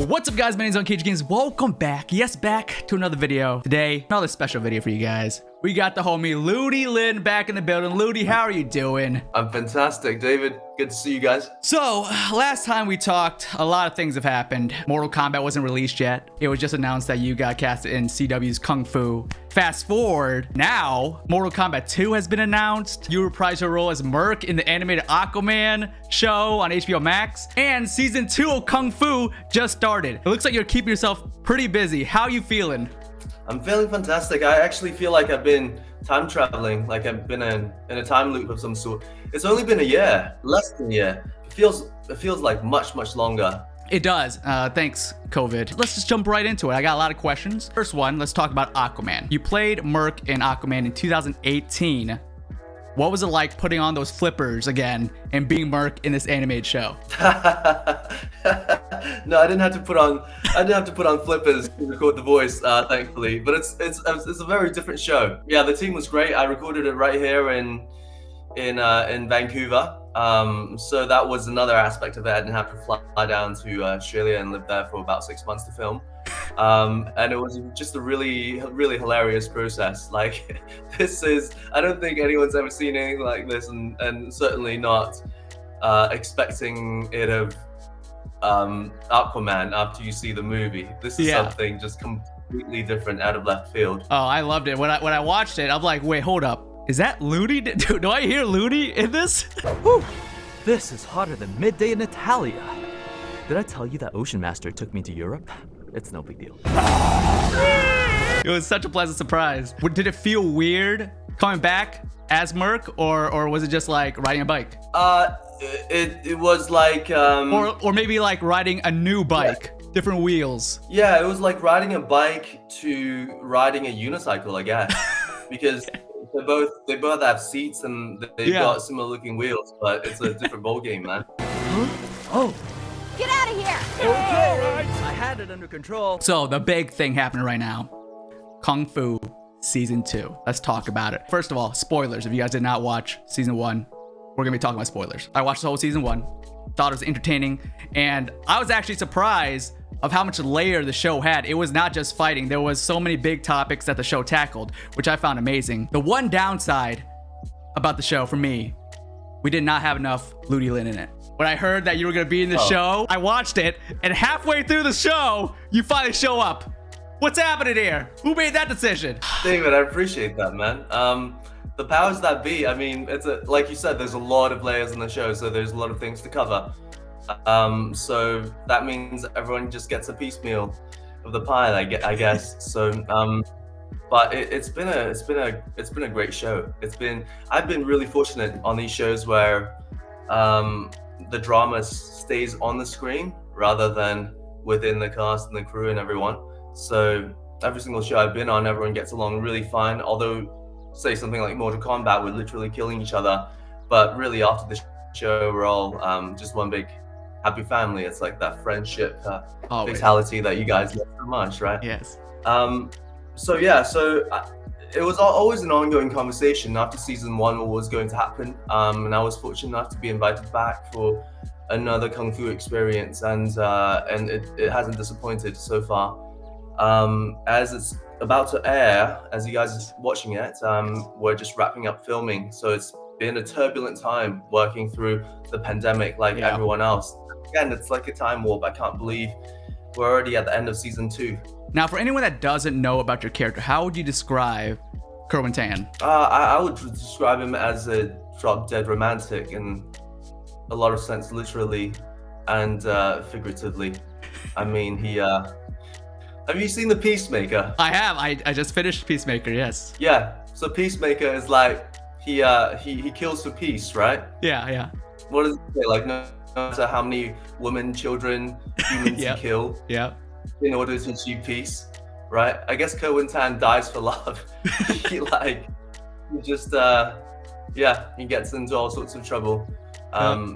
What's up, guys? My name is unCAGEDgamez. Welcome back. Yes, back to another video. Today, another special video for you guys. We got the homie Ludi Lin back in the building. Ludi, how are you doing? I'm fantastic, David. Good to see you guys. So, last time we talked, a lot of things have happened. Mortal Kombat wasn't released yet. It was just announced that you got casted in CW's Kung Fu. Fast forward, now, Mortal Kombat 2 has been announced. You reprise your role as Merc in the animated Aquaman show on HBO Max. And season 2 of Kung Fu just started. It looks like you're keeping yourself pretty busy. How are you feeling? I'm feeling fantastic. I actually feel like I've been time traveling, like I've been in a time loop of some sort. It's only been a year, less than a year. It feels like much longer. It does. Thanks, COVID. Let's just jump right into it. I got a lot of questions. First one, let's talk about Aquaman. You played Merc in Aquaman in 2018. What was it like putting on those flippers again and being Merc in this animated show? No, I didn't have to put on flippers to record the voice, thankfully. But it's a very different show. Yeah, the team was great. I recorded it right here in Vancouver. So that was another aspect of it. I didn't have to fly down to Australia and live there for about 6 months to film. And it was just a really hilarious process. Like, I don't think anyone's ever seen anything like this, and certainly not expecting it of Aquaman after you see the movie. This is something just completely different out of left field. Oh, I loved it. When I watched it, I'm like, wait, hold up. Is that Ludi? Do I hear Ludi in this? Whew. This is hotter than midday in Italia. Did I tell you that Ocean Master took me to Europe? It's no big deal. It was such a pleasant surprise. Did it feel weird coming back as Merc, or was it just like riding a bike? It was like or maybe like riding a new bike, different wheels. Yeah, it was like riding a bike to riding a unicycle, I guess, because they both have seats and they've got similar looking wheels, but it's a different ball game, man. Huh? Oh. Get out of here! Okay, I had it under control. So the big thing happening right now, Kung Fu Season 2. Let's talk about it. First of all, spoilers. If you guys did not watch Season 1, we're gonna be talking about spoilers. I watched the whole Season 1, thought it was entertaining, and I was actually surprised of how much layer the show had. It was not just fighting. There was so many big topics that the show tackled, which I found amazing. The one downside about the show for me, we did not have enough Ludi Lin in it. When I heard that you were gonna be in the show, I watched it, and halfway through the show, you finally show up. What's happening here? Who made that decision? David, I appreciate that, man. The powers that be, I mean, like you said, there's a lot of layers in the show, so there's a lot of things to cover. So that means everyone just gets a piecemeal of the pie, I guess. So, but it's been a great show. I've been really fortunate on these shows where the drama stays on the screen rather than within the cast and the crew and everyone. So every single show I've been on, everyone gets along really fine. Although, say something like Mortal Kombat, we're literally killing each other, but really after the show, we're all just one big happy family. It's like that friendship fatality that you guys love so much, right? Yes. It was always an ongoing conversation after season 1 what was going to happen, and I was fortunate enough to be invited back for another Kung Fu experience, and it hasn't disappointed so far. As it's about to air, as you guys are watching it, we're just wrapping up filming, so it's been a turbulent time working through the pandemic like everyone else. Again, it's like a time warp. I can't believe we're already at the end of season 2. Now, for anyone that doesn't know about your character, how would you describe Kerwin? I would describe him as a drop-dead romantic in a lot of sense, literally and figuratively. I mean, have you seen The Peacemaker? I have. I just finished Peacemaker, yes. Yeah, so Peacemaker is like, he kills for peace, right? Yeah. What does it say? Like, no matter how many women, children, humans you kill, in order to achieve peace, right? I guess Kerwin dies for love. he gets into all sorts of trouble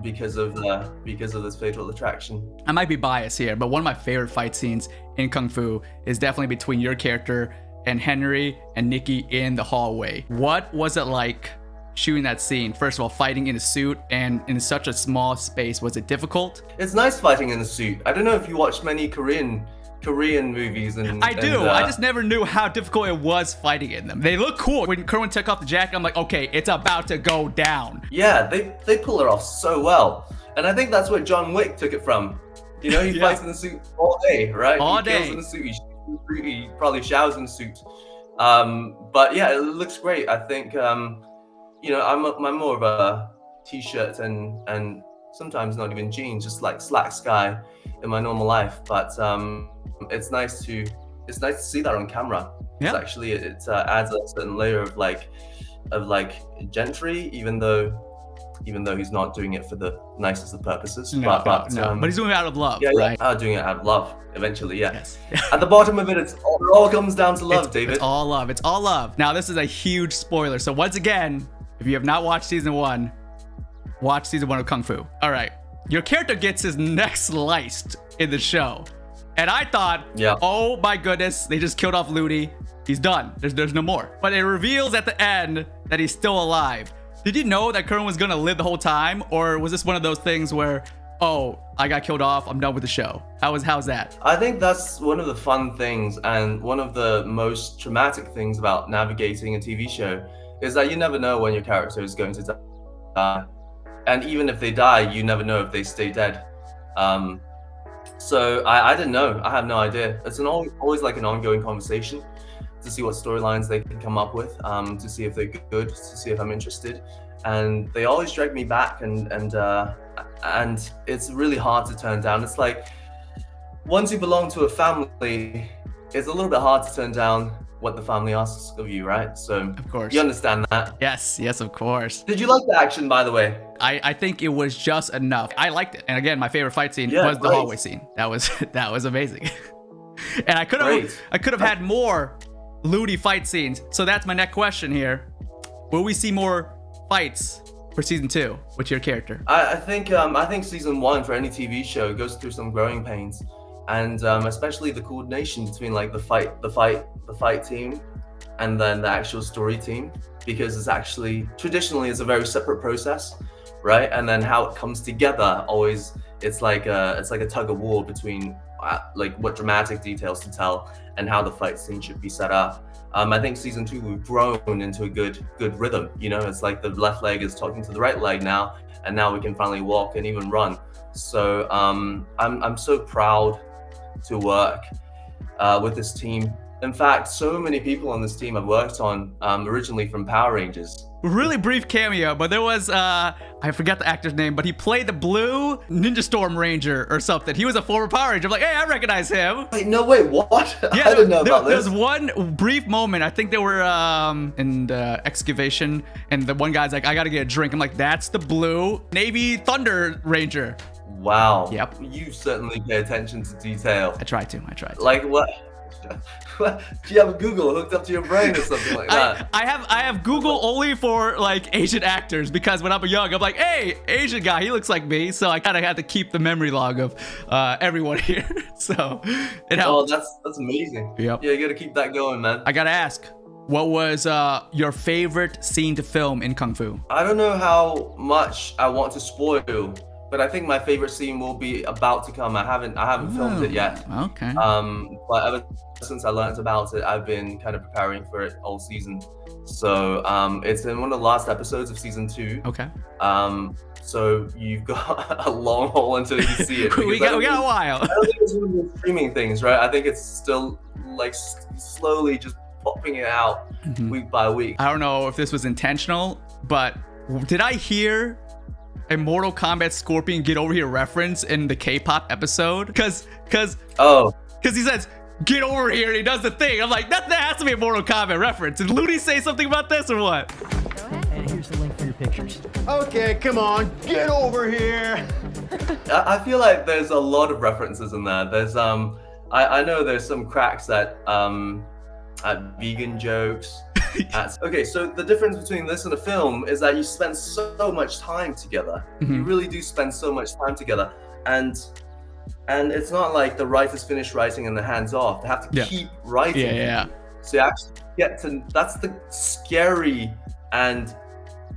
because of this fatal attraction. I might be biased here, but one of my favorite fight scenes in Kung Fu is definitely between your character and Henry and Nikki in the hallway. What was it like shooting that scene? First of all, fighting in a suit and in such a small space, was it difficult? It's nice fighting in a suit. I don't know if you watched many Korean movies and I do. I just never knew how difficult it was fighting in them. They look cool. When Kerwin took off the jacket, I'm like, okay, it's about to go down. Yeah, they pull it off so well. And I think that's where John Wick took it from. You know, he fights in the suit all day, right? He kills in the suit. He probably showers in the suit. But yeah, it looks great. I think you know, I'm more of a t-shirt and sometimes not even jeans, just like slacks guy in my normal life. But it's nice to see that on camera. Yeah. It's actually it adds a certain layer of like gentry, even though he's not doing it for the nicest of purposes. No, but he's doing it out of love, right? Doing it out of love, eventually, yeah. Yes. At the bottom of it, it all comes down to love, David. It's all love. It's all love. Now, this is a huge spoiler. So once again, if you have not watched season 1, watch season 1 of Kung Fu. All right. Your character gets his neck sliced in the show. And I thought, oh my goodness, they just killed off Ludi. He's done. There's no more. But it reveals at the end that he's still alive. Did you know that Kerwin was gonna live the whole time? Or was this one of those things where, oh, I got killed off, I'm done with the show? How's that? I think that's one of the fun things and one of the most traumatic things about navigating a TV show is that you never know when your character is going to die. And even if they die, you never know if they stay dead. So I didn't know. I have no idea. It's always like an ongoing conversation to see what storylines they can come up with, to see if they're good, to see if I'm interested. And they always drag me back, and it's really hard to turn down. It's like once you belong to a family, it's a little bit hard to turn down what the family asks of you, right? So of course, you understand that. Yes, of course. Did you like the action, by the way? I think it was just enough. I liked it. And again, my favorite fight scene was the hallway scene. That was amazing. And I could have had more Ludi fight scenes. So that's my next question here. Will we see more fights for season 2 with your character? I think season 1 for any TV show goes through some growing pains, and especially the coordination between like the fight team and then the actual story team, because it's actually traditionally is a very separate process, right? And then how it comes together always it's like a tug of war between like what dramatic details to tell and how the fight scene should be set up. I think season 2 we've grown into a good rhythm. You know, it's like the left leg is talking to the right leg now, and now we can finally walk and even run. So I'm so proud to work with this team. In fact, so many people on this team I've worked on originally from Power Rangers. Really brief cameo, but there was I forgot the actor's name, but he played the blue Ninja Storm Ranger or something. He was a former Power Ranger. I'm like, hey, I recognize him. Wait, no, wait, what? Yeah, I didn't know about this. There was one brief moment. I think they were in the excavation, and the one guy's like, I gotta get a drink. I'm like, that's the blue Navy Thunder Ranger. Wow. Yep. You certainly pay attention to detail. I try to. Like what? Do you have a Google hooked up to your brain or something like that? I have Google only for like Asian actors, because when I'm young, I'm like, hey, Asian guy, he looks like me. So I kind of had to keep the memory log of everyone here. So it helped. Oh, that's amazing. Yep. Yeah, you gotta keep that going, man. I gotta ask, what was your favorite scene to film in Kung Fu? I don't know how much I want to spoil, but I think my favorite scene will be about to come. I haven't filmed it yet. Okay. But ever since I learned about it, I've been kind of preparing for it all season. So it's in one of the last episodes of season 2. Okay. So you've got a long haul until you see it. we got a while. I don't think it's one of the streaming things, right? I think it's still like slowly just popping it out week by week. I don't know if this was intentional, but did I hear a Mortal Kombat Scorpion Get Over Here reference in the K-pop episode? Because he says, get over here, and he does the thing. I'm like, that has to be a Mortal Kombat reference. Did Ludi say something about this or what? Go ahead. And here's the link for your pictures. Okay, come on, get over here. I feel like there's a lot of references in there. There's I know there's some cracks at vegan jokes. Okay, so the difference between this and a film is that you spend so much time together. You really do spend so much time together, and it's not like the writers finish writing and the hands off. They have to keep writing. Yeah. So you actually get to, that's the scary and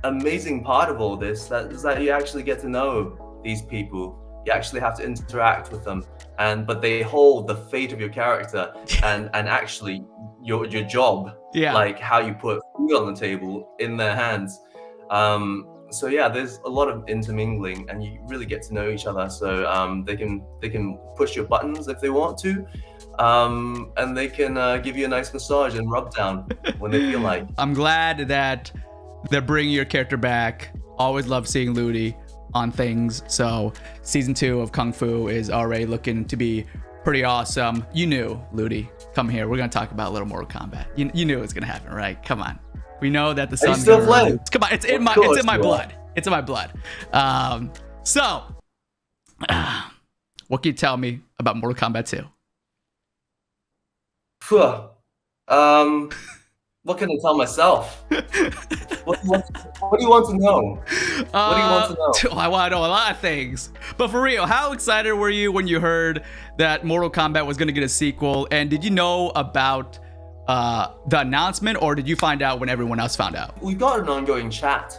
amazing part of all this is that you actually get to know these people. You actually have to interact with them, but they hold the fate of your character and actually your job, like how you put food on the table, in their hands. So yeah, there's a lot of intermingling, and you really get to know each other. So they can push your buttons if they want to, and they can give you a nice massage and rub down when they feel like. I'm glad that they're bringing your character back. Always love seeing Ludi on things. So season 2 of Kung Fu is already looking to be pretty awesome. You knew, Ludi, come here. We're gonna talk about a little Mortal Kombat. You knew it was gonna happen, right? Come on. We know that the sun's still gonna playing? rise. Come on, it's in my blood. It's in my blood. So what can you tell me about Mortal Kombat 2? What can I tell myself? What do you want to know? What do you want to know? I want to know a lot of things. But for real, how excited were you when you heard that Mortal Kombat was going to get a sequel? And did you know about the announcement, or did you find out when everyone else found out? We've got an ongoing chat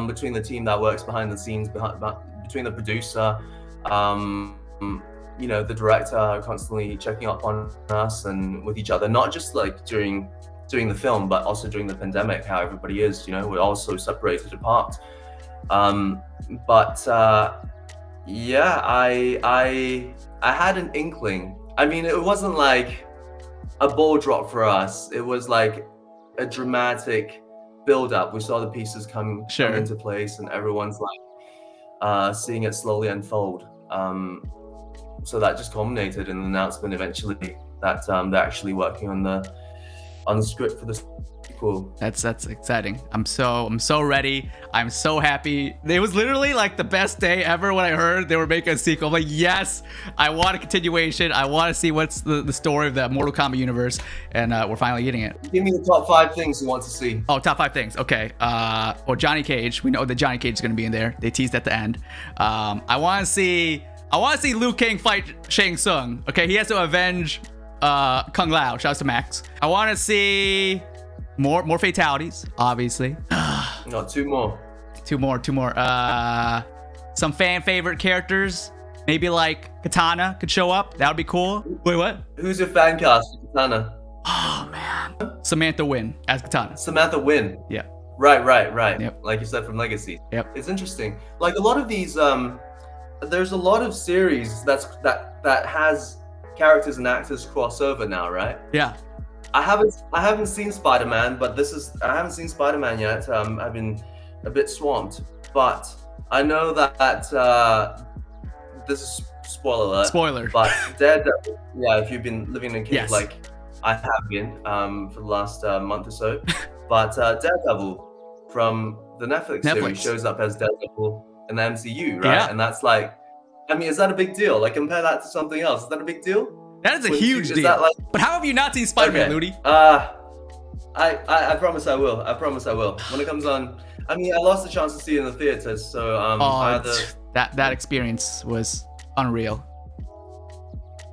between the team that works behind the scenes, between the producer, the director, constantly checking up on us and with each other, not just like during the film, but also during the pandemic, how everybody is, we're all so separated apart. Yeah, I had an inkling. I mean, it wasn't like a ball drop for us. It was like a dramatic build up. We saw the pieces come into place, and everyone's like seeing it slowly unfold. So that just culminated in an announcement eventually that they're actually working on the script for the sequel. That's exciting. I'm so ready. I'm so happy. It was literally like the best day ever when I heard they were making a sequel. I'm like, yes, I want a continuation. I want to see what's the story of the Mortal Kombat universe, and we're finally getting it. Give me the top 5 things you want to see. Oh, top 5 things. Okay. Well, Johnny Cage. We know that Johnny Cage is going to be in there. They teased at the end. I want to see Liu Kang fight Shang Tsung. Okay, he has to avenge Kung Lao. Shouts to Max. I want to see more fatalities, obviously. No, 2 more. Two more. Some fan favorite characters. Maybe like Katana could show up. That would be cool. Wait, what? Who's your fan cast for Katana? Oh man, Samantha Wynn as Katana. Samantha Wynn. Yeah. Right. Yep. Like you said, from Legacy. Yep. It's interesting. Like a lot of these, there's a lot of series that has characters and actors cross over now, right? Yeah. I haven't seen Spider-Man, but I haven't seen Spider-Man yet. I've been a bit swamped, but I know that this is spoiler. But Daredevil, yeah, if you've been living in a cave like I have been for the last month or so, but Daredevil from the Netflix series shows up as Daredevil in the MCU, right? Yeah. And that's like, I mean, is that a big deal? Like, compare that to something else. Is that a big deal? That is a huge deal. That like... But how have you not seen Spider-Man, Ludi? I promise I will. When it comes on, I mean, I lost the chance to see it in the theaters, so that experience was unreal.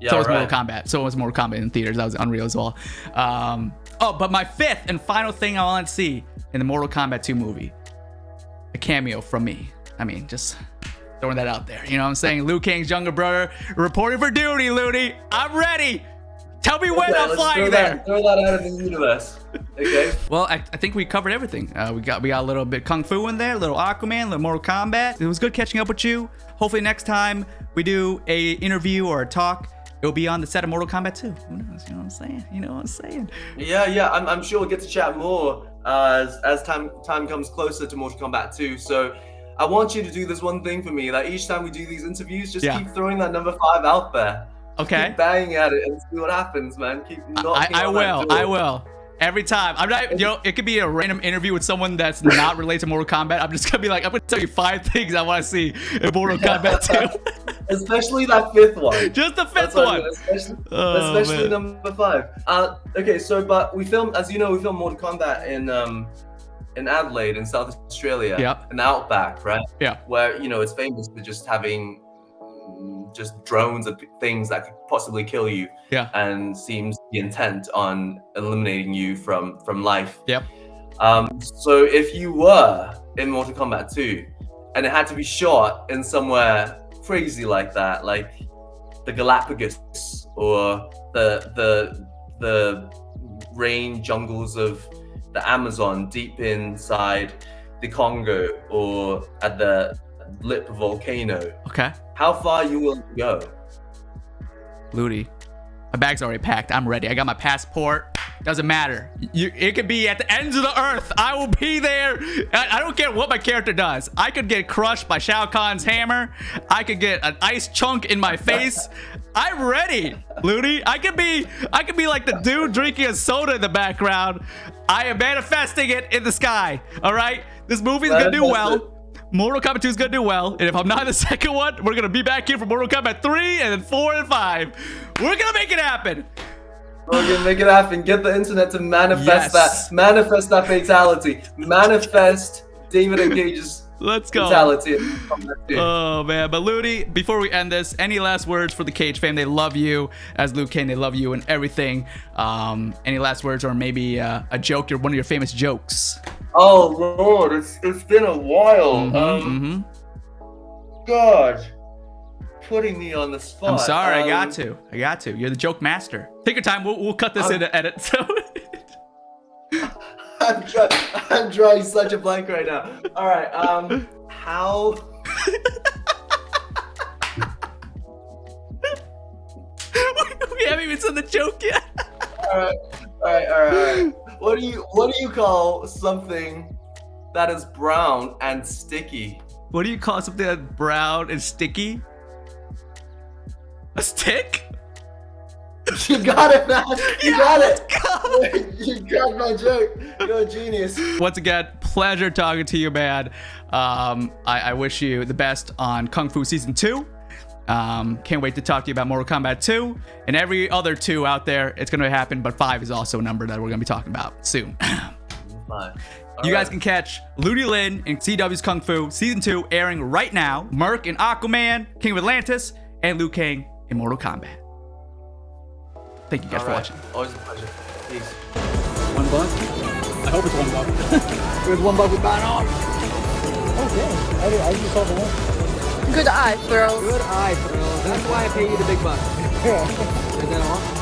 Yeah, so was Mortal Kombat. So was Mortal Kombat in theaters. That was unreal as well. But my 5th and final thing I want to see in the Mortal Kombat 2 movie, a cameo from me. I mean, just throwing that out there. You know what I'm saying? Liu Kang's younger brother reporting for duty, Ludi. I'm ready. Tell me when I'm flying there. Throw that out of the universe. Okay. Well, I think we covered everything. We got a little bit Kung Fu in there, a little Aquaman, a little Mortal Kombat. It was good catching up with you. Hopefully next time we do a interview or a talk, it'll be on the set of Mortal Kombat 2. Who knows? You know what I'm saying? Yeah. I'm sure we'll get to chat more as time comes closer to Mortal Kombat 2. So I want you to do this one thing for me, that each time we do these interviews, just keep throwing that number 5 out there. Okay. Keep banging at it and see what happens, man. Keep knocking I on that door. I will. Every time. I'm not, it could be a random interview with someone that's not related to Mortal Kombat. I'm just gonna be like, I'm gonna tell you 5 things I want to see in Mortal Kombat 2. Especially that 5th one. Just the 5th one. Especially number 5. Okay, so but we filmed Mortal Kombat in Adelaide in South Australia. Yep. In the Outback, right? Yeah. Where it's famous for just having just drones of things that could possibly kill you. Yeah. And seems to be intent on eliminating you from life. Yep. So if you were in Mortal Kombat 2 and it had to be shot in somewhere crazy like that, like the Galapagos or the rain jungles of the Amazon, deep inside the Congo, or at the lip of a volcano, Okay. how far you will go? Ludi, my bag's already packed. I'm ready. I got my passport. Doesn't matter. It could be at the ends of the earth. I will be there. I don't care what my character does. I could get crushed by Shao Kahn's hammer. I could get an ice chunk in my face. I'm ready, Ludi. I could be like the dude drinking a soda in the background. I am manifesting it in the sky. All right. This movie's gonna do well. Mortal Kombat 2 is gonna do well, and if I'm not in the second one, we're gonna be back here for Mortal Kombat 3 and then 4 and 5. We're gonna make it happen. We're gonna make it happen. Get the internet to manifest Yes. that. Manifest that fatality. Manifest David and Cage's Let's go. fatality. Oh man, but Ludi, before we end this, any last words for the Cage fam? They love you as Liu Kang. They love you and everything. Any last words, or maybe a joke? One of your famous jokes. Oh Lord, it's been a while. God, putting me on the spot. I'm sorry. I got to. You're the joke master. Take your time. We'll cut this in the edit. So. I'm drawing such a blank right now. All right. How? We haven't even said the joke yet. All right. What do you call something that is brown and sticky? What do you call something that's brown and sticky? A stick? You got it, man. You got it. Let's go. You got my joke. You're a genius. Once again, pleasure talking to you, man. I wish you the best on Kung Fu Season 2. Can't wait to talk to you about Mortal Kombat 2 and every other 2 out there. It's going to happen, but 5 is also a number that we're going to be talking about soon. You guys can catch Ludi Lin in CW's Kung Fu Season 2 airing right now. Merc in Aquaman, King of Atlantis, and Liu Kang in Mortal Kombat. Thank you guys for watching. Always a pleasure. Peace. $1? I hope it's $1. It was $1 we bought off. Okay, I just saw the one. Good eye, throw. Good eye, thrill. That's why I pay you the big bucks. Is that all?